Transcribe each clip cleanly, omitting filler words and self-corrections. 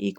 1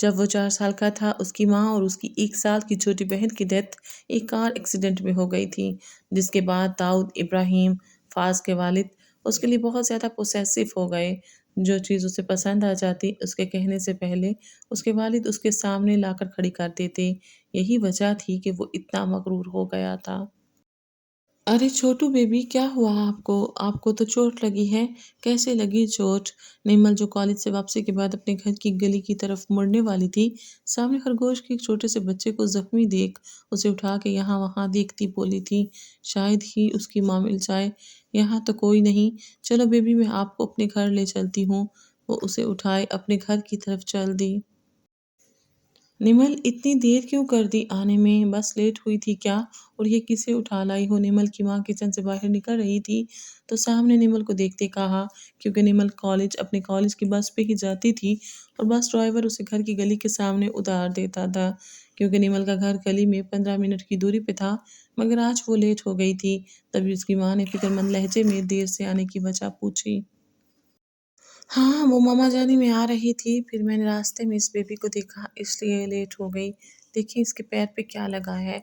جب وہ 4 سال کا تھا اس کی ماں اور اس کی 1 سال کی چھوٹی بہن کی ڈیتھ ایک کار ایکسیڈنٹ میں ہو گئی تھی، جس کے بعد داؤد ابراہیم فاز کے والد اس کے لیے بہت زیادہ پوسیسو ہو گئے۔ جو چیز اسے پسند آ جاتی اس کے کہنے سے پہلے اس کے والد اس کے سامنے لا کر کھڑی کر دیتے۔ یہی وجہ تھی کہ وہ اتنا مغرور ہو گیا تھا۔ ارے چھوٹو بیبی، کیا ہوا آپ کو؟ آپ کو تو چوٹ لگی ہے۔ کیسے لگی چوٹ؟ نیمل جو کالج سے واپسی کے بعد اپنے گھر کی گلی کی طرف مڑنے والی تھی، سامنے خرگوش کے ایک چھوٹے سے بچے کو زخمی دیکھ اسے اٹھا کے یہاں وہاں دیکھتی بولی تھی، شاید ہی اس کی ماں مل جائے۔ یہاں تو کوئی نہیں، چلو بیبی میں آپ کو اپنے گھر لے چلتی ہوں۔ وہ اسے اٹھائے اپنے گھر کی طرف چل دی۔ نمل، اتنی دیر کیوں کر دی آنے میں؟ بس لیٹ ہوئی تھی کیا؟ اور یہ کسے اٹھا لائی ہو؟ نمل کی ماں کچن سے باہر نکل رہی تھی تو سامنے نمل کو دیکھتے کہا، کیونکہ نمل اپنے کالج کی بس پہ ہی جاتی تھی اور بس ڈرائیور اسے گھر کی گلی کے سامنے اتار دیتا تھا۔ کیونکہ نمل کا گھر گلی میں 15 منٹ کی دوری پہ تھا، مگر آج وہ لیٹ ہو گئی تھی۔ تبھی اس کی ماں نے فکر مند لہجے میں دیر سے آنے کی وجہ پوچھی۔ ہاں، وہ ماما جانی میں آ رہی تھی، پھر میں نے راستے میں اس بیبی کو دیکھا اس لیے لیٹ ہو گئی۔ دیکھیں اس کے پیر پہ کیا لگا ہے۔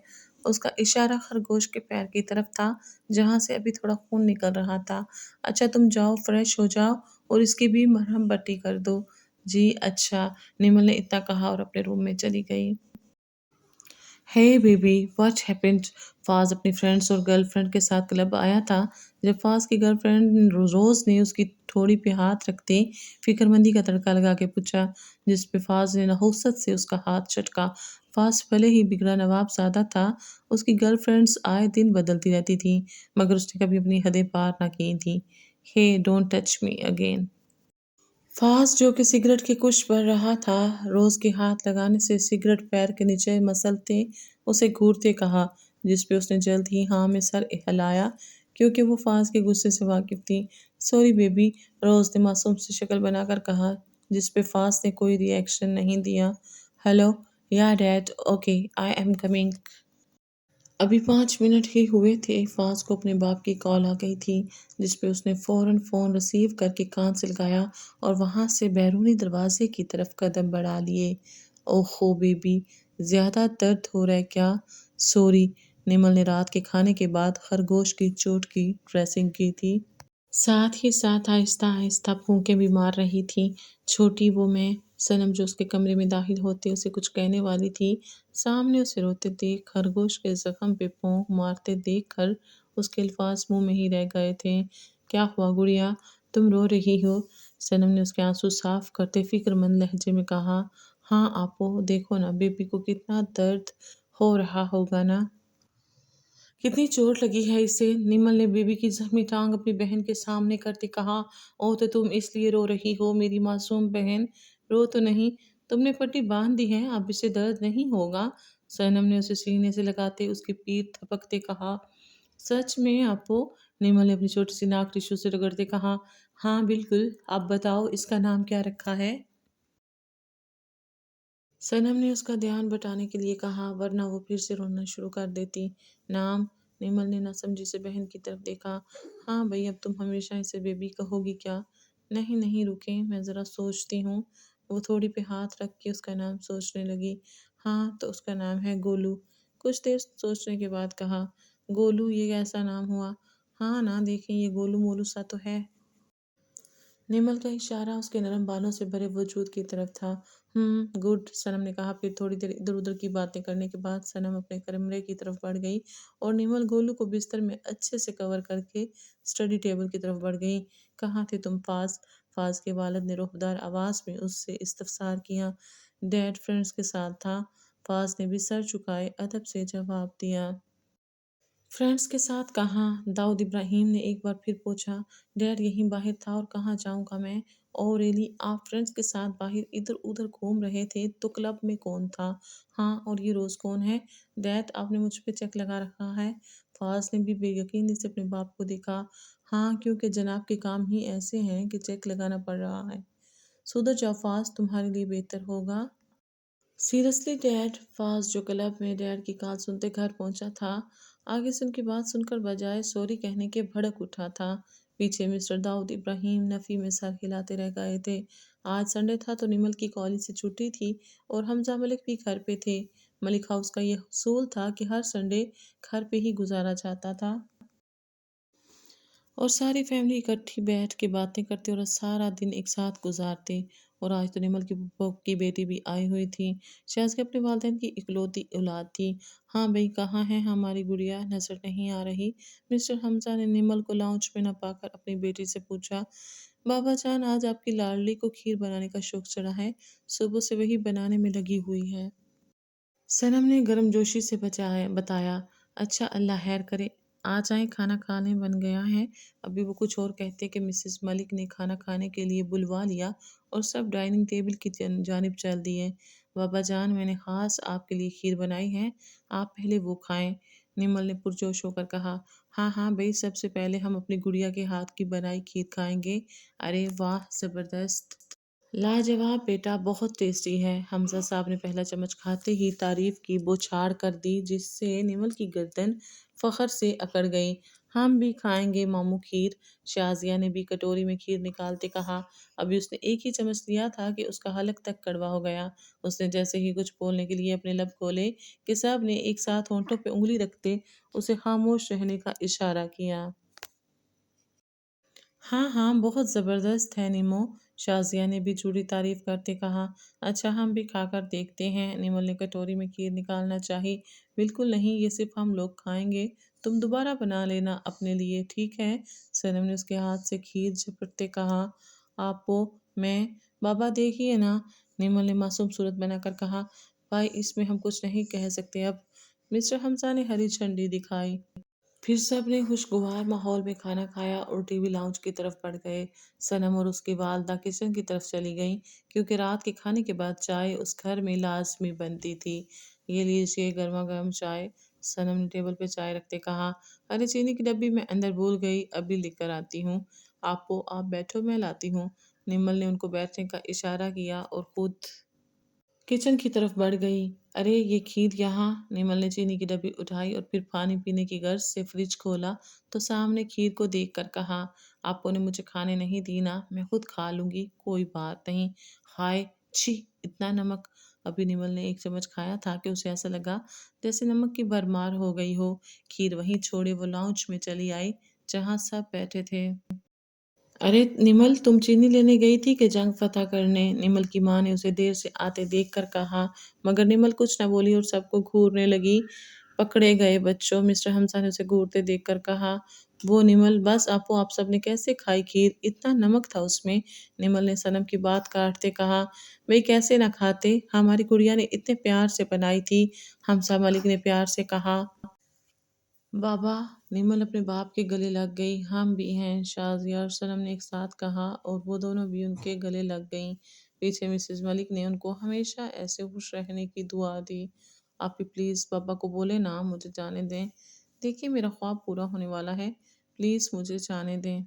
اس کا اشارہ خرگوش کے پیر کی طرف تھا جہاں سے ابھی تھوڑا خون نکل رہا تھا۔ اچھا تم جاؤ فریش ہو جاؤ اور اس کی بھی مرہم پٹی کر دو۔ جی اچھا، نمل نے اتنا کہا اور اپنے روم میں چلی گئی۔ ہے بیبی، واٹ ہیپنڈ؟ فاز اپنی فرینڈز اور گرل فرینڈ کے ساتھ کلب آیا تھا۔ جب فاز کی گرل فرینڈ روز نے اس کی تھوڑی پہ ہاتھ رکھتے فکر مندی کا تڑکا لگا کے پوچھا، جس پہ فاز نے نحوست سے اس کا ہاتھ چٹکا۔ فاز بھلے ہی بگڑا نواب زادہ تھا، اس کی گرل فرینڈز آئے دن بدلتی رہتی تھیں، مگر اس نے کبھی اپنی حدیں پار نہ کی تھیں۔ ہے ڈونٹ ٹچ می اگین۔ فاز جو کہ سگریٹ کی کش بھر رہا تھا، روز کے ہاتھ لگانے سے سگریٹ پیر کے نیچے مسلتے اسے گھورتے کہا، جس پہ اس نے جلد ہی ہاں میں سر ہلایا کیونکہ وہ فاز کے غصے سے واقف تھی۔ سوری بیبی، روز نے معصوم سی شکل بنا کر کہا، جس پہ فاز نے کوئی ری ایکشن نہیں دیا۔ ہیلو، یا dad, okay I'm coming. ابھی 5 منٹ ہی ہوئے تھے، فاز کو اپنے باپ کی کال آ گئی تھی، جس پہ اس نے فوراً فون ریسیو کر کے کان سے لگایا اور وہاں سے بیرونی دروازے کی طرف قدم بڑھا لیے۔ اوہو بیبی، زیادہ درد ہو رہا ہے کیا؟ سوری، نمل نے رات کے کھانے کے بعد خرگوش کی چوٹ کی ڈریسنگ کی تھی۔ ساتھ ہی ساتھ آہستہ آہستہ پھونکیں بھی مار رہی تھی۔ چھوٹی وہ میں صنم جو اس کے کمرے میں داخل ہوتے اسے کچھ کہنے والی تھی، سامنے اسے روتے دیکھ خرگوش کے زخم پہ پونک مارتے دیکھ کر اس کے الفاظ منہ میں ہی رہ گئے تھے۔ کیا ہوا گڑیا، تم رو رہی ہو؟ صنم نے اس کے آنسو صاف کرتے فکر مند لہجے میں کہا۔ ہاں آپو، دیکھو نا بیبی کو کتنا درد ہو رہا ہوگا نا۔ کتنی چوٹ لگی ہے اسے؟ نمل نے بیبی کی زخمی ٹانگ اپنی بہن کے سامنے کرتے کہا۔ اوہ تو تم اس لیے رو رہی ہو میری معصوم بہن؟ رو تو نہیں، تم نے پٹی باندھ دی ہے، اب اسے درد نہیں ہوگا۔ صنم نے اسے سینے سے لگاتے اس کی پیٹھ تھپکتے کہا۔ سچ میں آپو؟ نمل نے اپنی چھوٹی سی ناک ٹشو سے رگڑتے کہا۔ ہاں بالکل، اب بتاؤ اس کا نام کیا رکھا ہے؟ صنم نے اس کا دھیان بٹانے کے لیے کہا، ورنہ وہ پھر سے رونا شروع کر دیتی۔ نام؟ نمل نے ناسمجھی سے بہن کی طرف دیکھا۔ ہاں بھئی، اب تم ہمیشہ اسے بیبی کہو گی کیا؟ نہیں نہیں، رکیں، میں ذرا سوچتی ہوں۔ وہ تھوڑی پہ ہاتھ رکھ کے اس کا نام سوچنے لگی۔ ہاں تو اس کا نام ہے گولو۔ کچھ دیر سوچنے کے بعد کہا، گولو یہ کیسا نام ہوا؟ ہاں نا، دیکھیں یہ گولو مولو سا تو ہے۔ نمل کا اشارہ اس کے نرم بالوں سے بھرے وجود کی طرف تھا۔ گڈ، صنم نے کہا۔ پھر تھوڑی دیر ادھر ادھر کی باتیں کرنے کے بعد صنم اپنے کمرے کی طرف بڑھ گئی اور نمل گولو کو بستر میں اچھے سے کور کر کے اسٹڈی ٹیبل کی طرف بڑھ گئی۔ کہاں تھے تم فاز؟ فاز کے والد نے رعبدار آواز میں اس سے استفسار کیا۔ ڈیڈ فرینڈز کے ساتھ تھا، فاز نے بھی سر جھکائے ادب سے جواب دیا۔ فرینڈز کے ساتھ کہاں؟ داؤد ابراہیم نے ایک بار پھر پوچھا۔ ڈیڈ یہیں باہر تھا اور کہاں جاؤں گا میں؟ اوہ ریلی، آپ فرینڈز کے ساتھ باہر ادھر ادھر گھوم رہے تھے تو کلب میں کون تھا؟ ہاں، اور یہ روز کون ہے؟ ڈیڈ آپ نے مجھ پہ چیک لگا رکھا ہے؟ فاز نے بھی بے یقینی سے اپنے باپ کو دیکھا۔ ہاں، کیونکہ جناب کے کام ہی ایسے ہیں کہ چیک لگانا پڑ رہا ہے۔ سدھر جاؤ فاز، تمہارے لیے بہتر ہوگا۔ Seriously dad? فاز جو کلب میں ڈیڈ کی کال سنتے گھر پہنچا تھا، آگے سے ان کی بات سن کر بجائے سوری کہنے کے بھڑک اٹھا تھا۔ پیچھے مسٹر داؤد ابراہیم نفی میں سر ہلاتے رہ گئے تھے۔ آج سنڈے تھا تو نمل کی کالج سے چھٹی تھی اور حمزہ ملک بھی گھر پہ تھے۔ ملک ہاؤس کا یہ اصول تھا کہ ہر سنڈے گھر پہ ہی گزارا جاتا تھا اور ساری فیملی اکٹھی بیٹھ کے باتیں کرتے اور سارا دن ایک ساتھ گزارتے۔ اور آج تو نمل کی پھوپھو کی بیٹی بھی آئی ہوئی تھی۔ شازیہ اپنے والدین کی اکلوتی اولاد تھی۔ ہاں بھئی، کہاں ہے ہماری گڑیا؟ نظر نہیں آ رہی؟ مسٹر حمزہ نے نمل کو لاؤنج میں نہ پا کر اپنی بیٹی سے پوچھا۔ بابا جان، آج آپ کی لاڈلی کو کھیر بنانے کا شوق چڑھا ہے، صبح سے وہی بنانے میں لگی ہوئی ہے۔ صنم نے گرم جوشی سے بتایا۔ اچھا، اللہ خیر کرے، آ جائیں، کھانا کھانے بن گیا ہے۔ ابھی وہ کچھ اور کہتے کہ مسز ملک نے کھانا کھانے کے لیے بلوا لیا اور سب ڈائننگ ٹیبل کی جانب چل دیے۔ بابا جان، میں نے خاص آپ کے لیے کھیر بنائی ہے، آپ پہلے وہ کھائیں، نمل نے پرجوش ہو کر کہا۔ ہاں ہاں بھئی، سب سے پہلے ہم اپنی گڑیا کے ہاتھ کی بنائی کھیر کھائیں گے۔ ارے واہ، زبردست! لاجواب بیٹا، بہت ٹیسٹی ہے۔ حمزہ صاحب نے پہلا چمچ کھاتے ہی تعریف کی بوچھاڑ کر دی، جس سے نمل کی گردن فخر سے اکڑ گئی۔ ہم بھی کھائیں گے ماموں کھیر، شازیہ نے بھی کٹوری میں کھیر نکالتے کہا۔ ابھی اس نے ایک ہی چمچ لیا تھا کہ اس کا حلق تک کڑوا ہو گیا۔ اس نے جیسے ہی کچھ بولنے کے لیے اپنے لب کھولے کہ سب نے ایک ساتھ ہونٹوں پہ انگلی رکھتے اسے خاموش رہنے کا اشارہ کیا۔ ہاں ہاں، بہت زبردست ہے نیمو، شازیہ نے بھی جھوٹی تعریف کرتے کہا۔ اچھا، ہم بھی کھا کر دیکھتے ہیں، نمل نے کٹوری میں کھیر نکالنا چاہی۔ بالکل نہیں، یہ صرف ہم لوگ کھائیں گے، تم دوبارہ بنا لینا اپنے لیے، ٹھیک ہے؟ صنم نے اس کے ہاتھ سے کھیر جھپٹتے کہا۔ آپو، میں، بابا دیکھیے نا، نمل نے معصوم صورت بنا کر کہا۔ بھائی، اس میں ہم کچھ نہیں کہہ سکتے اب، مسٹر حمزہ نے ہری جھنڈی دکھائی۔ پھر سب نے خوشگوار ماحول میں کھانا کھایا اور ٹی وی لاؤنج کی طرف بڑھ گئے۔ صنم اور اس کی والدہ کچن کی طرف چلی گئیں، کیونکہ رات کے کھانے کے بعد چائے اس گھر میں لازمی بنتی تھی۔ یہ لیجیے گرما گرم چائے، صنم نے ٹیبل پہ چائے رکھتے کہا۔ ارے چینی کی ڈبی میں اندر بھول گئی، ابھی لے کر آتی ہوں۔ آپو، آپ بیٹھو، میں لاتی ہوں۔ نمل نے ان کو بیٹھنے کا اشارہ کیا اور خود کچن کی طرف بڑھ گئی۔ ارے یہ کھیر یہاں! نمل نے چینی کی ڈبی اٹھائی اور پھر پانی پینے کی غرض سے فریج کھولا تو سامنے کھیر کو دیکھ کر کہا۔ آپو نے مجھے کھانے نہیں دی نا، میں خود کھا لوں گی، کوئی بات نہیں۔ ہائے، چھی، اتنا نمک! ابھی نمل نے ایک چمچ کھایا تھا کہ اسے ایسا لگا جیسے نمک کی بھرمار ہو گئی ہو۔ کھیر وہیں چھوڑے وہ لاؤنج میں چلی آئی جہاں سب بیٹھے تھے۔ ارے نمل، تم چینی لینے گئی تھی کہ جنگ فتح کرنے؟ نمل کی ماں نے اسے دیر سے آتے دیکھ کر کہا، مگر نمل کچھ نہ بولی اور سب کو گھورنے لگی۔ پکڑے گئے بچوں، مسٹر حمزہ نے اسے گھورتے دیکھ کر کہا۔ وہ نمل، بس آپو، آپ سب نے کیسے کھائی کھیر؟ اتنا نمک تھا اس میں، نمل نے صنم کی بات کاٹتے کہا۔ بھئی کیسے نہ کھاتے، ہماری گڑیا نے اتنے پیار سے بنائی تھی، حمزہ ملک نے پیار سے کہا۔ بابا، نمل اپنے باپ کے گلے لگ گئی۔ ہم بھی ہیں، شازیہ اور صنم نے ایک ساتھ کہا اور وہ دونوں بھی ان کے گلے لگ گئیں۔ پیچھے مسز ملک نے ان کو ہمیشہ ایسے خوش رہنے کی دعا دی۔ آپ بھی پلیز بابا کو بولیں نا، مجھے جانے دیں، دیکھیے میرا خواب پورا ہونے والا ہے، پلیز مجھے جانے دیں۔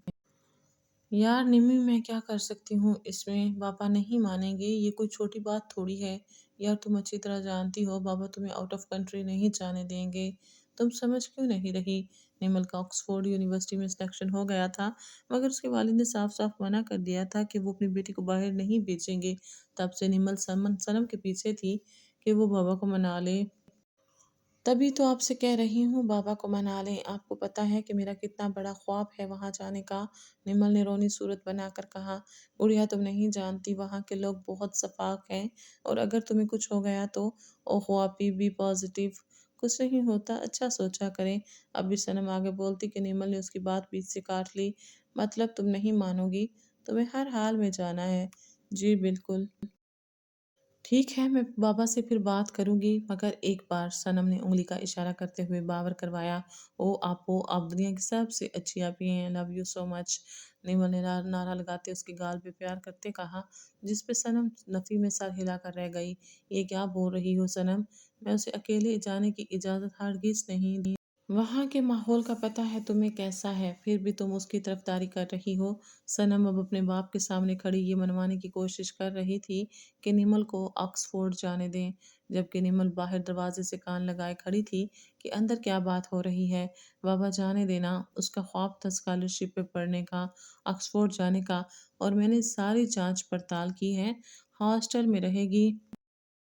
یار نمی، میں کیا کر سکتی ہوں اس میں، بابا نہیں مانیں گے، یہ کوئی چھوٹی بات تھوڑی ہے۔ یار تم اچھی طرح جانتی ہو بابا تمہیں آؤٹ آف کنٹری نہیں جانے دیں گے، تم سمجھ کیوں نہیں رہی؟ نمل کا آکسفورڈ یونیورسٹی میں سلیکشن ہو گیا تھا، مگر اس کے والد نے صاف صاف منع کر دیا تھا کہ وہ اپنی بیٹی کو باہر نہیں بھیجیں گے۔ تب سے نمل صنم کے پیچھے تھی کہ وہ بابا کو منا لے۔ تبھی تو آپ سے کہہ رہی ہوں بابا کو منا لیں، آپ کو پتہ ہے کہ میرا کتنا بڑا خواب ہے وہاں جانے کا، نمل نے رونی صورت بنا کر کہا۔ گڑیا، تم نہیں جانتی، وہاں کے لوگ بہت شفاق ہیں اور اگر تمہیں کچھ ہو گیا تو اوہو آپی، بی پازیٹیو، کچھ نہیں ہوتا، اچھا سوچا کریں۔ اب بھی صنم آگے بولتی کہ نمل نے اس کی بات بیچ سے کاٹ لی۔ مطلب تم نہیں مانو گی، تمہیں ہر حال میں جانا ہے؟ جی بالکل۔ ٹھیک ہے، میں بابا سے پھر بات کروں گی، مگر ایک بار، صنم نے انگلی کا اشارہ کرتے ہوئے باور کروایا۔ او آپو، آپ دنیا کی سب سے اچھی آپی ہیں، لو یو سو مچ، نمل نے نعرہ لگاتے اس کی گال پہ پیار کرتے کہا، جس پہ صنم نفی میں سر ہلا کر رہ گئی۔ یہ کیا بول رہی ہو صنم، میں اسے اکیلے جانے کی اجازت ہرگز نہیں دی۔ وہاں کے ماحول کا پتہ ہے تمہیں کیسا ہے، پھر بھی تم اس کی طرفداری کر رہی ہو۔ صنم اب اپنے باپ کے سامنے کھڑی یہ منوانے کی کوشش کر رہی تھی کہ نمل کو آکسفورڈ جانے دیں، جبکہ نمل باہر دروازے سے کان لگائے کھڑی تھی کہ اندر کیا بات ہو رہی ہے۔ بابا جانے دینا، اس کا خواب تھا اسکالرشپ پہ پڑھنے کا، آکسفورڈ جانے کا، اور میں نے ساری جانچ پڑتال کی ہے، ہاسٹل میں رہے گی۔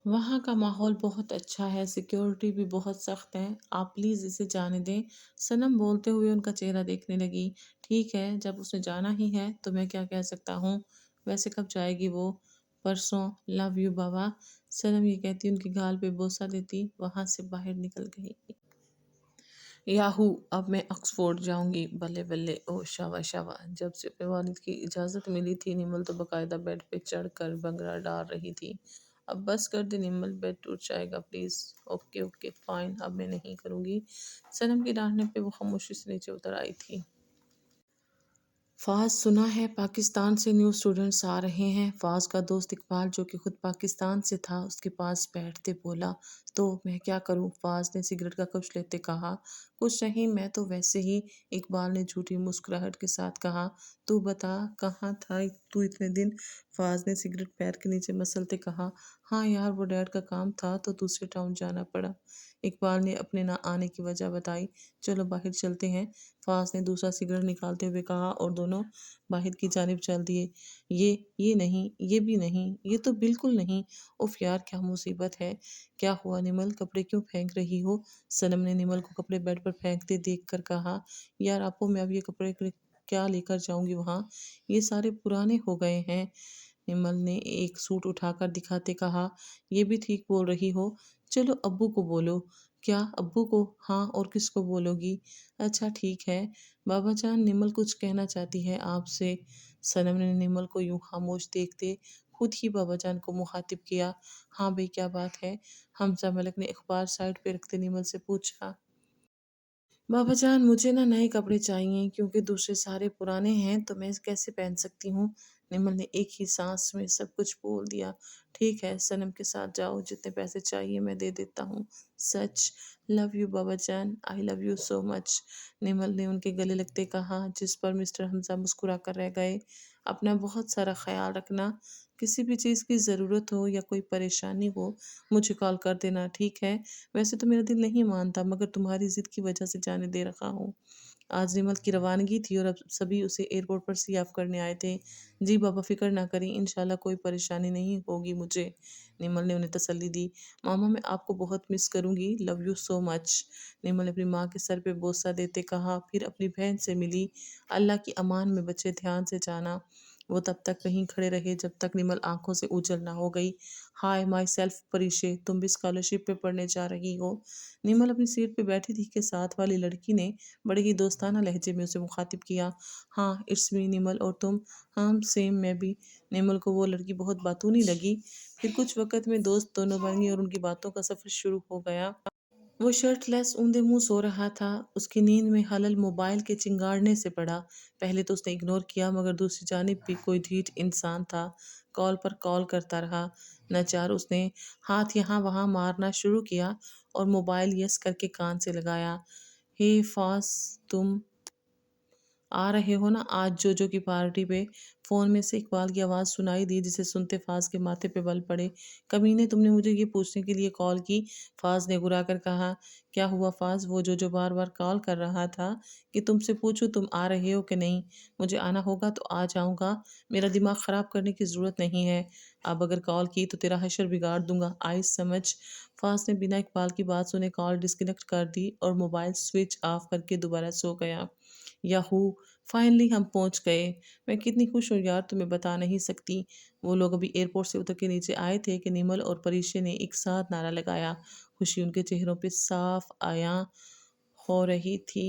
وہاں کا ماحول بہت اچھا ہے، سیکیورٹی بھی بہت سخت ہے، آپ پلیز اسے جانے دیں۔ صنم بولتے ہوئے ان کا چہرہ دیکھنے لگی۔ ٹھیک ہے، جب اس نے جانا ہی ہے تو میں کیا کہہ سکتا ہوں۔ ویسے کب جائے گی وہ؟ پرسوں۔ لو یو بابا۔ صنم یہ کہتی ان کی گال پہ بوسہ دیتی وہاں سے باہر نکل گئی۔ یاہو، اب میں آکسفورڈ جاؤں گی، بلے بلے، او شاباش شاباش۔ جب سے اپنے والد کی اجازت ملی تھی نمل تو باقاعدہ بیڈ پہ چڑھ کر بنگڑا ڈال رہی تھی۔ اب بس کر دے نمل، بیڈ ٹوٹ جائے گا پلیز۔ اوکے اوکے فائن، اب میں نہیں کروں گی۔ صنم کی ڈانٹنے پہ وہ خاموشی سے نیچے اتر آئی تھی۔ فاز، سنا ہے پاکستان سے نیو اسٹوڈنٹس آ رہے ہیں؟ فاز کا دوست اقبال جو کہ خود پاکستان سے تھا اس کے پاس بیٹھتے بولا۔ تو میں کیا کروں؟ فاز نے سگریٹ کا کش لیتے کہا۔ کچھ نہیں، میں تو ویسے ہی، اقبال نے جھوٹی مسکراہٹ کے ساتھ کہا۔ تو بتا کہاں تھا تو اتنے دن؟ فاز نے سگریٹ پیر کے نیچے مسلتے کہا۔ ہاں یار، وہ ڈیڈ کا کام تھا تو دوسرے ٹاؤن جانا پڑا۔ اقبال نے اپنے نہ آنے کی وجہ بتائی۔ چلو باہر چلتے ہیں، فاز نے دوسرا سگریٹ نکالتے ہوئے کہا اور دونوں باہر کی جانب چل دیے۔ یہ نہیں، یہ بھی نہیں، یہ تو بالکل نہیں۔ اف یار، کیا مصیبت ہے؟ کیا ہوا نمل، کپڑے کیوں پھینک رہی ہو؟ صنم نے نمل کو کپڑے بیڈ پر پھینکتے دیکھ کر کہا۔ یار آپو، میں اب یہ کپڑے کیا لے کر جاؤں گی وہاں، یہ سارے پرانے ہو گئے ہیں۔ نمل نے ایک سوٹ اٹھا کر دکھاتے کہا۔ یہ بھی ٹھیک بول رہی ہو، چلو ابو کو بولو۔ کیا ابو کو؟ ہاں، اور کس کو بولو گی؟ اچھا ٹھیک ہے بابا جان، نمل کچھ کہنا چاہتی ہے آپ سے۔ صنم نے نمل کو یوں خاموش دیکھتے خود ہی بابا جان کو مخاطب کیا۔ ہاں بھئی، کیا بات ہے؟ حمزہ ملک نے اخبار سائڈ پہ رکھتے نمل سے پوچھا۔ بابا جان، مجھے نئے کپڑے چاہیے کیونکہ دوسرے سارے پرانے ہیں تو میں کیسے پہن سکتی ہوں؟ نمل نے ایک ہی سانس میں سب کچھ بول دیا۔ ٹھیک ہے، صنم کے ساتھ جاؤ، جتنے پیسے چاہیے میں دے دیتا ہوں۔ سچ؟ لو یو بابا جان، آئی لو یو سو مچ، نمل نے ان کے گلے لگتے کہا، جس پر مسٹر حمزہ مسکرا کر رہ گئے۔ اپنا بہت سارا خیال رکھنا، کسی بھی چیز کی ضرورت ہو یا کوئی پریشانی ہو مجھے کال کر دینا، ٹھیک ہے؟ ویسے تو میرا دل نہیں مانتا مگر تمہاری ضد کی وجہ سے جانے دے رہا ہوں۔ آج نمل کی روانگی تھی اور اب سبھی اسے ایئرپورٹ پر سی آف کرنے آئے تھے۔ جی بابا، فکر نہ کریں، انشاءاللہ کوئی پریشانی نہیں ہوگی مجھے، نمل نے انہیں تسلی دی۔ ماما، میں آپ کو بہت مس کروں گی، لو یو سو مچ، نمل نے اپنی ماں کے سر پہ بوسہ دیتے کہا، پھر اپنی بہن سے ملی۔ اللہ کی امان میں بچے، دھیان سے جانا۔ وہ تب تک وہیں کھڑے رہے جب تک نمل آنکھوں سے اوجھل نہ ہو گئی۔ ہائے مائی سیلف پریشے، تم بھی اسکالرشپ پہ پڑھنے جا رہی ہو؟ نمل اپنی سیٹ پہ بیٹھی تھی کہ ساتھ والی لڑکی نے بڑے ہی دوستانہ لہجے میں اسے مخاطب کیا۔ ہاں اٹس می نمل، اور تم؟ ہاں سیم، میں بھی۔ نمل کو وہ لڑکی بہت باتونی لگی۔ پھر کچھ وقت میں دوست دونوں بن گئی اور ان کی باتوں کا سفر شروع ہو گیا۔ وہ شرٹ لیس اوندا منہ سو رہا تھا۔ اس کی نیند میں خلل موبائل کے چنگاڑنے سے پڑا۔ پہلے تو اس نے اگنور کیا مگر دوسری جانب بھی کوئی ڈھیٹ انسان تھا، کال پر کال کرتا رہا۔ ناچار اس نے ہاتھ یہاں وہاں مارنا شروع کیا اور موبائل یس کر کے کان سے لگایا۔ ہے فاز، تم آ رہے ہو نا آج جوجو کی پارٹی پہ؟ فون میں سے اقبال کی آواز سنائی دی جسے سنتے فاز کے ماتھے پہ بل پڑے۔ کمینے، تم نے مجھے یہ پوچھنے کے لیے کال کی؟ فاز نے گرا کر کہا۔ کیا ہوا فاز؟ وہ جوجو بار بار کال کر رہا تھا کہ تم سے پوچھوں تم آ رہے ہو کہ نہیں۔ مجھے آنا ہوگا تو آ جاؤں گا، میرا دماغ خراب کرنے کی ضرورت نہیں ہے، اب اگر کال کی تو تیرا حشر بگاڑ دوں گا، آئی سمجھ؟ فاز نے بنا اقبال کی بات سنے کال ڈسکنیکٹ کر دی اور موبائل سوئچ آف کر کے دوبارہ سو گیا۔ یاہو، فائنلی ہم پہنچ گئے، میں کتنی خوش ہوں یار تمہیں بتا نہیں سکتی۔ وہ لوگ ابھی ایئرپورٹ سے اتر کے نیچے آئے تھے کہ نمل اور پریشے نے ایک ساتھ نعرہ لگایا۔ خوشی ان کے چہروں پہ صاف عیاں ہو رہی تھی۔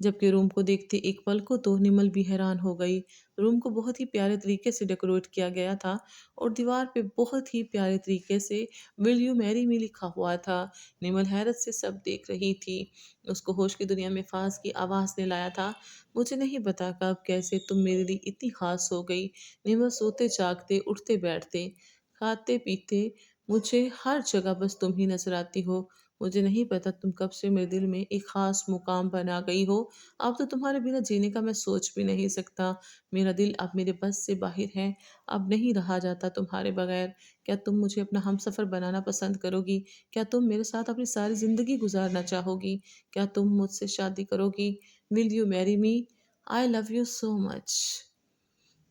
جبکہ روم کو دیکھتے ایک پل کو تو نمل بھی حیران ہو گئی۔ روم کو بہت ہی پیارے طریقے سے ڈیکوریٹ کیا گیا تھا اور دیوار پہ بہت ہی پیارے طریقے سے ول یو میری می لکھا ہوا تھا۔ نمل حیرت سے سب دیکھ رہی تھی۔ اس کو ہوش کی دنیا میں فاز کی آواز نے لایا تھا، مجھے نہیں پتا کب کیسے تم میرے لیے اتنی خاص ہو گئی۔ نمل سوتے جاگتے اٹھتے بیٹھتے کھاتے پیتے مجھے ہر جگہ بس تم ہی نظر آتی ہو۔ مجھے نہیں پتا تم کب سے میرے دل میں ایک خاص مقام بنا گئی ہو۔ اب تو تمہارے بنا جینے کا میں سوچ بھی نہیں سکتا۔ میرا دل اب میرے بس سے باہر ہے، اب نہیں رہا جاتا تمہارے بغیر۔ کیا تم مجھے اپنا ہم سفر بنانا پسند کرو گی؟ کیا تم میرے ساتھ اپنی ساری زندگی گزارنا چاہو گی؟ کیا تم مجھ سے شادی کرو گی؟ Will you marry me? I love you so much.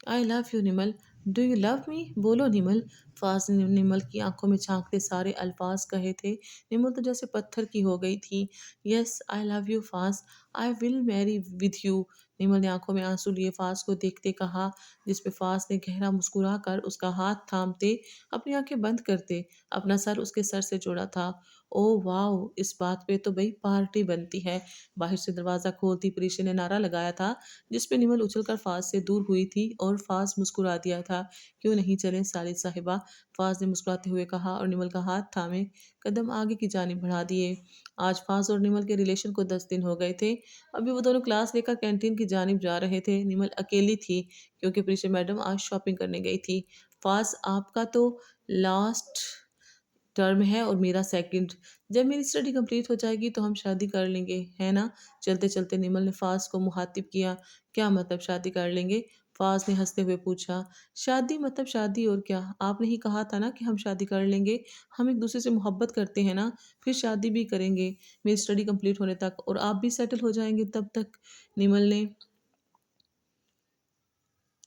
I love you Nimal. Do you love me? بولو نمل۔ فاز نے نمل کی آنکھوں میں جھانکتے سارے الفاظ کہے تھے۔ نمل تو جیسے پتھر کی ہو گئی تھی۔ یس آئی لو یو فاز، آئی ول میری ود یو۔ نمل نے آنکھوں میں آنسو لیے فاز کو دیکھتے کہا، جس پہ فاز نے گہرا مسکرا کر اس کا ہاتھ تھامتے اپنی آنکھیں بند کرتے اپنا سر اس کے سر سے جوڑا تھا۔ او واو، اس بات پہ تو بھئی پارٹی بنتی ہے۔ باہر سے دروازہ کھولتی پریشا نے نعرہ لگایا تھا، جس پہ نمل اچھل کر فاز سے دور ہوئی تھی اور فاز مسکرا دیا تھا۔ کیوں نہیں چلیں ساجد صاحبہ؟ فاز نے مسکراتے ہوئے کہا اور نمل کا ہاتھ تھامے قدم آگے کی جانب بڑھا دیے۔ آج فاز اور نمل کے ریلیشن کو 10 دن ہو گئے تھے۔ ابھی وہ دونوں کلاس لے کر کینٹین کی جانب جا رہے تھے۔ نمل اکیلی تھی کیونکہ پریشا میڈم آج شاپنگ کرنے گئی تھی۔ فاز آپ کا تو لاسٹ ٹرم ہے اور میرا سیکنڈ۔ جب میری اسٹڈی کمپلیٹ ہو جائے گی تو ہم شادی کر لیں گے، ہے نا؟ چلتے چلتے نمل نے فاز کو مخاطب کیا۔ کیا مطلب شادی کر لیں گے؟ فاز نے ہنستے ہوئے پوچھا۔ شادی مطلب شادی، اور کیا؟ آپ نے ہی کہا تھا نا کہ ہم شادی کر لیں گے۔ ہم ایک دوسرے سے محبت کرتے ہیں نا، پھر شادی بھی کریں گے میری اسٹڈی کمپلیٹ ہونے تک، اور آپ بھی سیٹل ہو جائیں گے تب تک۔ نمل نے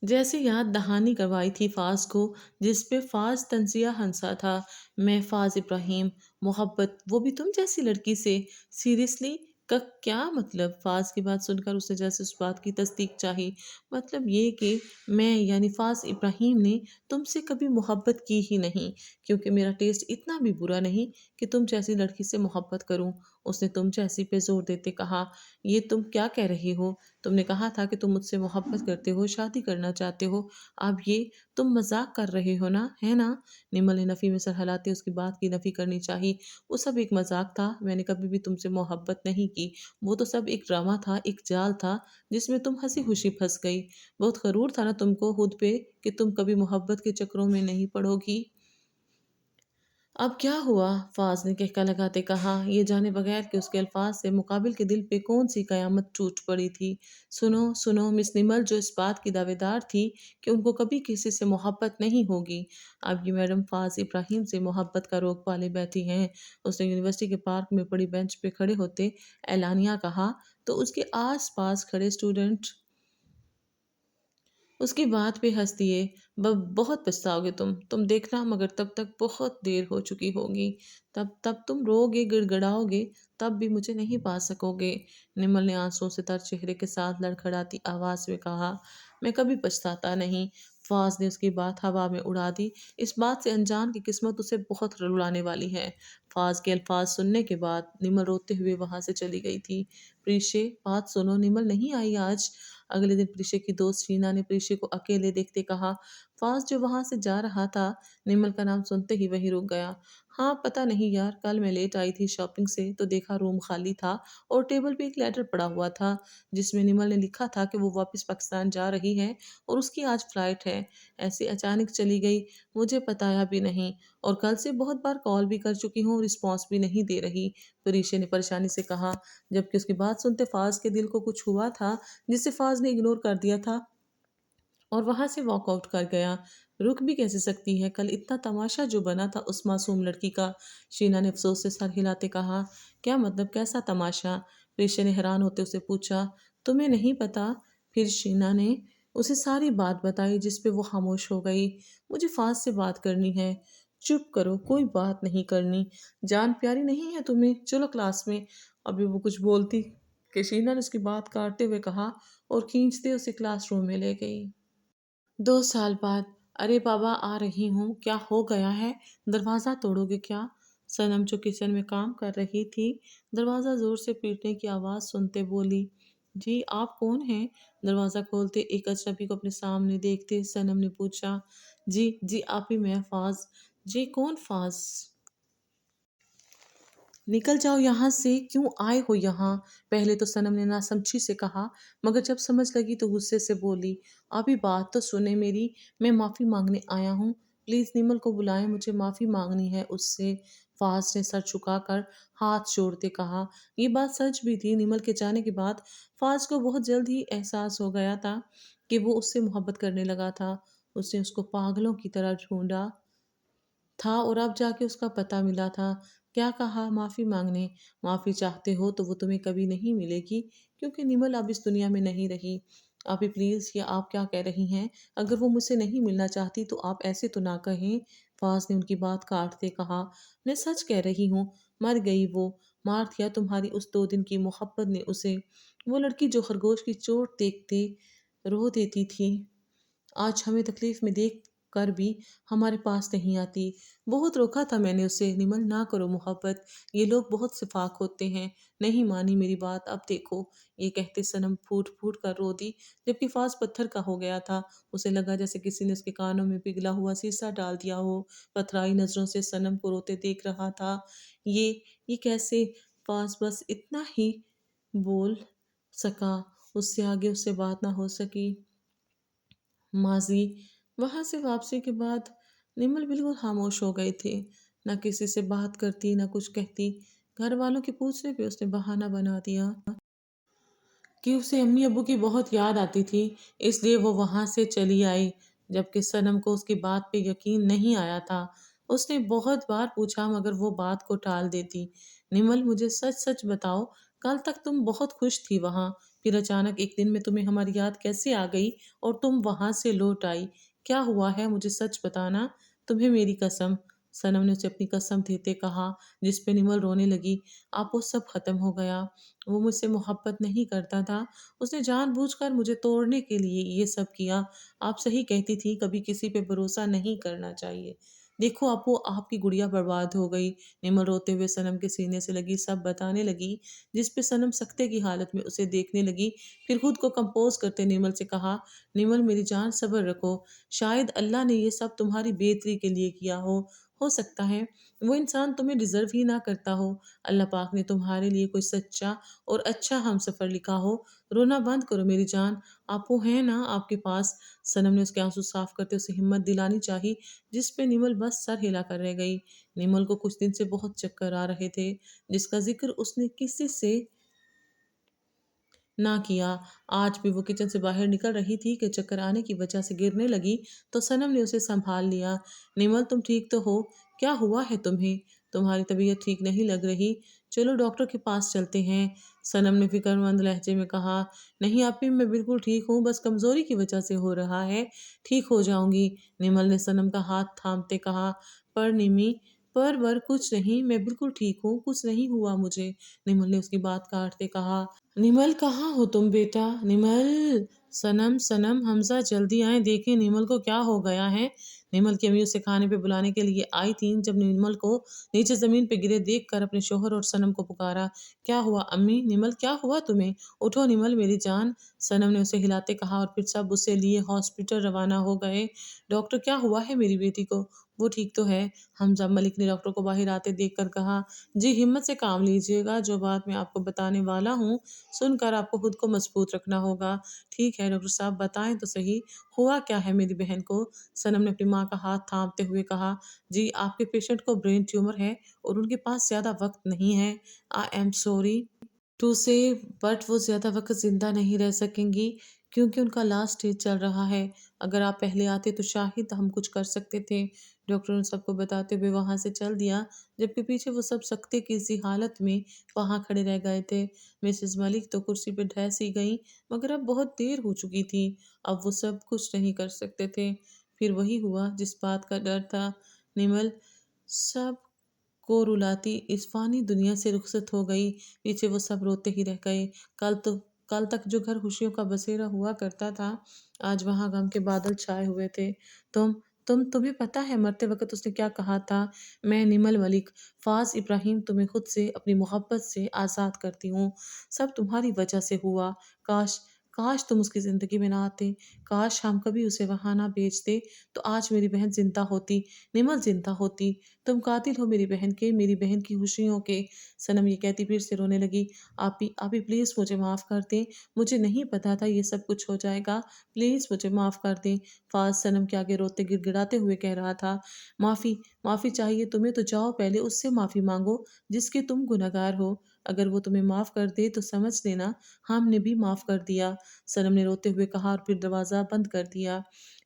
جیسے یاد دہانی کروائی تھی فاز کو، جس پہ فاز طنزیہ ہنسا تھا۔ میں فاز ابراہیم، محبت وہ بھی تم جیسی لڑکی سے؟ سیریسلی؟ کا کیا مطلب؟ فاز کی بات سن کر اسے جیسے اس بات کی تصدیق چاہی۔ مطلب یہ کہ میں یعنی فاز ابراہیم نے تم سے کبھی محبت کی ہی نہیں، کیونکہ میرا ٹیسٹ اتنا بھی برا نہیں کہ تم جیسی لڑکی سے محبت کروں۔ اس نے تم جیسی پہ زور دیتے کہا۔ یہ تم کیا کہہ رہی ہو؟ تم نے کہا تھا کہ تم مجھ سے محبت کرتے ہو، شادی کرنا چاہتے ہو۔ اب یہ تم مذاق کر رہے ہو نا، ہے نا؟ نمل نے نفی میں سر ہلاتے اس کی بات کی نفی کرنی چاہی۔ وہ سب ایک مذاق تھا، میں نے کبھی بھی تم سے محبت نہیں کی۔ وہ تو سب ایک ڈرامہ تھا، ایک جال تھا جس میں تم ہنسی خوشی پھنس گئی۔ بہت غرور تھا نا تم کو خود پہ کہ تم کبھی محبت کے چکروں میں نہیں پڑو گی۔ اب کیا ہوا؟ فاز نے کہکا لگاتے کہا، یہ جانے بغیر کہ اس کے الفاظ سے مقابل کے دل پہ کون سی قیامت ٹوٹ پڑی تھی۔ سنو سنو مس نمل، جو اس بات کی دعوے دار تھی کہ ان کو کبھی کسی سے محبت نہیں ہوگی، اب یہ میڈم فاز ابراہیم سے محبت کا روگ پالے بیٹھی ہیں۔ اس نے یونیورسٹی کے پارک میں پڑی بینچ پہ کھڑے ہوتے اعلانیہ کہا تو اس کے آس پاس کھڑے اسٹوڈنٹ اس کی بات پہ ہنس دیے۔ بہت پچھتاؤ گے تم دیکھنا، مگر تب تک بہت دیر ہو چکی ہوگی۔ تب تم رو گے، گڑ گڑاؤ گے، تب بھی مجھے نہیں پا سکو گے۔ نمل نے آنسوؤں سے تر چہرے کے ساتھ لڑکھڑاتی آواز میں کہا، میں کبھی پچھتاتا نہیں۔ فاز نے اس کی بات ہوا میں اڑا دی۔ اس بات سے انجان کی قسمت اسے بہت رلانے والی ہے۔ فاز کے الفاظ سننے کے بعد نمل روتے ہوئے وہاں سے چلی گئی تھی۔ پریشے، بات سنو، نمل نہیں آئی آج؟ اگلے دن پریشے کی دوست شینا نے پریشے کو اکیلے دیکھتے کہا۔ فاز جو وہاں سے جا رہا تھا، نمل کا نام سنتے ہی وہیں رک گیا۔ ہاں پتہ نہیں یار، کل میں لیٹ آئی تھی شاپنگ سے تو دیکھا روم خالی تھا اور ٹیبل پہ ایک لیٹر پڑا ہوا تھا جس میں نمل نے لکھا تھا کہ وہ واپس پاکستان جا رہی ہے اور اس کی آج فلائٹ ہے۔ ایسے اچانک چلی گئی، مجھے بتایا بھی نہیں، اور کل سے بہت بار کال بھی کر چکی ہوں، رسپانس بھی نہیں دے رہی، پریشے نے پریشانی سے کہا، جبکہ اس کی بات سنتے فاز کے دل کو کچھ ہوا تھا جسے فاز نے اگنور کر دیا تھا اور وہاں سے واک آؤٹ کر گیا۔ رک بھی کیسے سکتی ہے، کل اتنا تماشا جو بنا تھا اس معصوم لڑکی کا۔ شینا نے افسوس سے سر ہلاتے کہا، کیا مطلب، کیسا تماشا؟ پریشا نے حیران ہوتے اسے پوچھا۔ تمہیں نہیں پتا؟ پھر شینا نے اسے ساری بات بتائی جس پہ وہ خاموش ہو گئی۔ مجھے فاز سے بات کرنی ہے۔ چپ کرو، کوئی بات نہیں کرنی، جان پیاری نہیں ہے تمہیں، چلو کلاس میں۔ ابھی وہ کچھ بولتی کہ شینا نے اس کی بات کاٹتے ہوئے کہا اور کھینچتے اسے کلاس روم میں لے گئی۔ 2 سال بعد۔ ارے بابا آ رہی ہوں، کیا ہو گیا ہے؟ دروازہ توڑو گے کیا؟ صنم جو کچن میں کام کر رہی تھی دروازہ زور سے پیٹنے کی آواز سنتے بولی۔ جی آپ کون ہیں؟ دروازہ کھولتے ایک اجنبی کو اپنے سامنے دیکھتے صنم نے پوچھا۔ جی جی آپ ہی میں فاز۔ جی کون فاز؟ نکل جاؤ یہاں سے، کیوں آئے ہو یہاں؟ پہلے تو صنم نے ناسمجھی سے کہا، مگر جب سمجھ لگی تو غصے سے بولی، ابھی بات تو سنیں میری، میں معافی مانگنے آیا ہوں، پلیز نمل کو بلائیں، مجھے معافی مانگنی ہے اس سے۔ فاز نے سر جھکا کر ہاتھ جوڑتے کہا۔ یہ بات سچ بھی تھی، نمل کے جانے کے بعد فاز کو بہت جلد ہی احساس ہو گیا تھا کہ وہ اس سے محبت کرنے لگا تھا۔ اس نے اس کو پاگلوں کی طرح ڈھونڈا تھا اور اب جا کے اس کا پتہ ملا تھا۔ کیا کہا؟ معافی مانگنے؟ معافی چاہتے ہو تو وہ تمہیں کبھی نہیں ملے گی، کیونکہ نمل اب اس دنیا میں نہیں رہی۔ آپی پلیز، یہ آپ کیا کہہ رہی ہیں؟ اگر وہ مجھ سے نہیں ملنا چاہتی تو آپ ایسے تو نہ کہیں۔ فاز نے ان کی بات کاٹتے کہا، میں سچ کہہ رہی ہوں، مر گئی وہ، مار دیا تمہاری اس 2 دن کی محبت نے اسے، وہ لڑکی جو خرگوش کی چوٹ دیکھتے رو دیتی تھی، آج ہمیں تکلیف میں دیکھ کر بھی ہمارے پاس نہیں آتی۔ بہت روکا تھا میں نے اسے، نمل نہ کرو محبت، یہ لوگ بہت شفاق ہوتے ہیں۔ نہیں مانی میری بات، اب دیکھو۔ یہ کہتے صنم پھوٹ پھوٹ کر رو دی، جبکہ فاز پتھر کا ہو گیا تھا۔ اسے لگا جیسے کسی نے اس کے کانوں میں پگھلا ہوا سیسا ڈال دیا ہو۔ پتھرائی نظروں سے صنم کو روتے دیکھ رہا تھا۔ یہ کیسے؟ فاز بس اتنا ہی بول سکا، اس سے آگے اس سے بات نہ ہو سکی۔ ماضی۔ وہاں سے واپسی کے بعد نمل بالکل خاموش ہو گئی تھی، نہ کسی سے بات کرتی نہ کچھ کہتی۔ گھر والوں کے پوچھنے پہ اس نے بہانہ بنا دیا کہ اسے امی ابو کی بہت یاد آتی تھی، اس لیے وہ وہاں سے چلی آئی، جبکہ صنم کو اس کی بات پہ یقین نہیں آیا تھا۔ اس نے بہت بار پوچھا مگر وہ بات کو ٹال دیتی۔ نمل مجھے سچ سچ بتاؤ، کل تک تم بہت خوش تھی وہاں، پھر اچانک ایک دن میں تمہیں ہماری یاد کیسے آ گئی اور تم وہاں سے لوٹ آئی؟ کیا ہوا ہے مجھے سچ بتانا، تمہیں میری قسم۔ صنم نے اسے اپنی قسم دیتے کہا، جس پہ نمل رونے لگی۔ اب وہ سب ختم ہو گیا، وہ مجھ سے محبت نہیں کرتا تھا، اس نے جان بوجھ کر مجھے توڑنے کے لیے یہ سب کیا۔ آپ صحیح کہتی تھی، کبھی کسی پہ بھروسہ نہیں کرنا چاہیے۔ دیکھو اب وہ آپ کی گڑیا برباد ہو گئی۔ نمل روتے ہوئے صنم کے سینے سے لگی سب بتانے لگی، جس پہ صنم سکتے کی حالت میں اسے دیکھنے لگی۔ پھر خود کو کمپوز کرتے نمل سے کہا، نمل میری جان صبر رکھو، شاید اللہ نے یہ سب تمہاری بہتری کے لیے کیا ہو سکتا ہے وہ انسان تمہیں ڈیزرو ہی نہ کرتا ہو، اللہ پاک نے تمہارے لیے کوئی سچا اور اچھا ہم سفر لکھا ہو۔ رونا بند کرو میری جان، آپ وہ ہیں نا آپ کے پاس۔ صنم نے اس کے آنسو صاف کرتے اسے ہمت دلانی چاہی، جس پہ نمل بس سر ہلا کر رہ گئی۔ نمل کو کچھ دن سے بہت چکر آ رہے تھے، جس کا ذکر اس نے کسی سے نہ کیا۔ آج بھی وہ کچن سے باہر نکل رہی تھی کہ چکر آنے کی وجہ سے گرنے لگی تو صنم نے اسے سنبھال لیا۔ نمل تم ٹھیک تو ہو؟ کیا ہوا ہے تمہیں؟ تمہاری طبیعت ٹھیک نہیں لگ رہی، چلو ڈاکٹر کے پاس چلتے ہیں، صنم نے فکر مند لہجے میں کہا۔ نہیں آپی میں بالکل ٹھیک ہوں، بس کمزوری کی وجہ سے ہو رہا ہے، ٹھیک ہو جاؤں گی، نمل نے صنم کا ہاتھ تھامتے کہا۔ پر نمی، پر کچھ نہیں، میں بالکل ٹھیک ہوں، کچھ نہیں ہوا مجھے، نمل نے اس کی بات کاٹتے کہا۔ نمل کہاں ہو تم بیٹا؟ نمل! صنم حمزہ جلدی آئیں، دیکھیں نمل کو کیا ہو گیا ہے۔ نمل کی امی اسے کھانے پہ بلانے کے لیے آئی تھیں، جب نمل کو نیچے زمین پہ گرے دیکھ کر اپنے شوہر اور صنم کو پکارا۔ کیا ہوا امی؟ نمل کیا ہوا تمہیں؟ اٹھو نمل میری جان، صنم نے اسے ہلاتے کہا، اور پھر سب اسے لیے ہاسپٹل روانہ ہو گئے۔ ڈاکٹر کیا ہوا ہے میری بیٹی کو؟ وہ ٹھیک تو ہے، حمزہ ملک نے ڈاکٹر کو باہر آتے دیکھ کر کہا۔ جی ہمت سے کام لیجیے گا، جو بات میں آپ کو بتانے والا ہوں سن کر آپ کو خود کو مضبوط رکھنا ہوگا۔ ٹھیک ہے ڈاکٹر صاحب، بتائیں تو صحیح، ہوا کیا ہے میری بہن کو؟ صنم نے اپنی ماں کا ہاتھ تھامتے ہوئے کہا۔ جی آپ کے پیشنٹ کو برین ٹیومر ہے اور ان کے پاس زیادہ وقت نہیں ہے، آئی ایم سوری ٹو سے، بٹ وہ زیادہ وقت زندہ نہیں رہ سکیں گی کیونکہ ان کا لاسٹ اسٹیج چل رہا ہے، اگر آپ پہلے آتے تو شاید ہم کچھ کر سکتے تھے۔ ڈاکٹر نے سب کو بتاتے ہوئے وہاں سے چل دیا، جبکہ پیچھے وہ سب سکتے کی سی حالت میں وہاں کھڑے رہ گئے تھے۔ مسز ملک تو کرسی پہ ڈھہ سی گئیں، مگر اب بہت دیر ہو چکی تھی، اب وہ سب کچھ نہیں کر سکتے تھے۔ پھر وہی ہوا جس بات کا ڈر تھا، نمل سب کو رلاتی اس فانی دنیا سے رخصت ہو گئی۔ پیچھے وہ سب روتے ہی رہ گئے۔ کل تک جو گھر خوشیوں کا بسیرا ہوا کرتا تھا، آج وہاں غم کے بادل چھائے ہوئے تھے۔ تمہیں پتہ ہے مرتے وقت اس نے کیا کہا تھا؟ میں نمل ملک فاض ابراہیم تمہیں خود سے اپنی محبت سے آزاد کرتی ہوں۔ سب تمہاری وجہ سے ہوا۔ کاش کاش تم اس کی زندگی میں نہ آتے۔ کاش ہم کبھی اسے وہاں نہ بھیجتے تو آج میری بہن زندہ ہوتی، نمل زندہ ہوتی۔ تم قاتل ہو میری بہن کے، میری بہن کی خوشیوں کے۔ صنم یہ کہتی پھر سے رونے لگی۔ آپی پلیز مجھے معاف کر دیں۔ مجھے نہیں پتا تھا یہ سب کچھ ہو جائے گا۔ پلیز مجھے معاف کر دیں۔ فاض صنم کے آگے روتے گڑ گڑاتے ہوئے کہہ رہا تھا۔ معافی چاہیے تمہیں تو جاؤ پہلے اس سے معافی مانگو جس کے تم گنہگار ہو۔ اگر وہ تمہیں معاف کر دے تو سمجھ لینا ہم نے بھی معاف کر دیا، صنم نے روتے ہوئے کہا اور پھر دروازہ بند کر دیا۔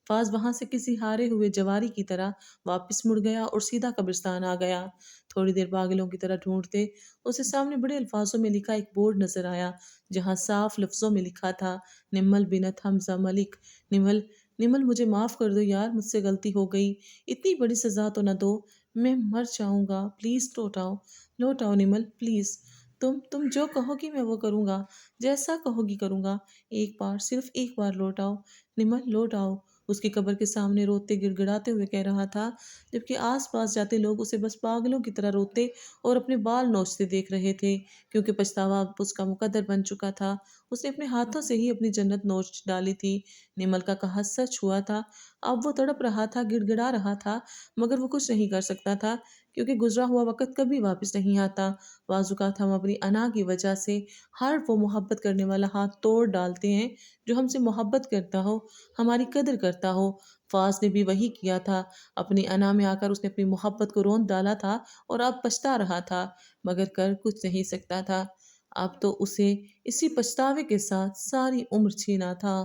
فاض وہاں سے کسی ہارے ہوئے جواری کی طرح واپس مڑ گیا اور سیدھا قبرستان آ گیا۔ تھوڑی دیر پاگلوں کی طرح ڈھونڈتے اسے سامنے بڑے الفاظوں میں لکھا ایک بورڈ نظر آیا جہاں صاف لفظوں میں لکھا تھا، نمل بنت حمزہ ملک۔ نمل نمل مجھے معاف کر دو یار، مجھ سے غلطی ہو گئی، اتنی بڑی سزا تو نہ دو، میں مر جاؤں گا، پلیز لوٹ آؤ نمل پلیز۔ تم جو کہو گی میں وہ کروں گا، جیسا کہو گی کروں گا، ایک بار صرف ایک بار لوٹ آؤ نمل لوٹ آؤ۔ اس کی قبر کے سامنے روتے گڑ گڑاتے ہوئے کہہ رہا تھا، جبکہ آس پاس جاتے لوگ اسے بس پاگلوں کی طرح روتے اور اپنے بال نوچتے دیکھ رہے تھے، کیونکہ پچھتاوا اب اس کا مقدر بن چکا تھا۔ اس نے اپنے ہاتھوں سے ہی اپنی جنت نوچ ڈالی تھی۔ نمل کا کہا سچ ہوا تھا۔ اب وہ تڑپ رہا تھا، گڑ گڑا رہا تھا، مگر وہ کچھ نہیں کر سکتا تھا کیونکہ گزرا ہوا وقت کبھی واپس نہیں آتا۔ بعض اوقات ہم اپنی انا کی وجہ سے ہر وہ محبت کرنے والا ہاتھ توڑ ڈالتے ہیں جو ہم سے محبت کرتا ہو، ہماری قدر کرتا ہو۔ فاض نے بھی وہی کیا تھا، اپنی انا میں آ کر اس نے اپنی محبت کو روند ڈالا تھا اور اب پچھتا رہا تھا، مگر کر کچھ نہیں سکتا تھا۔ اب تو اسے اسی پچھتاوے کے ساتھ ساری عمر جینا تھا۔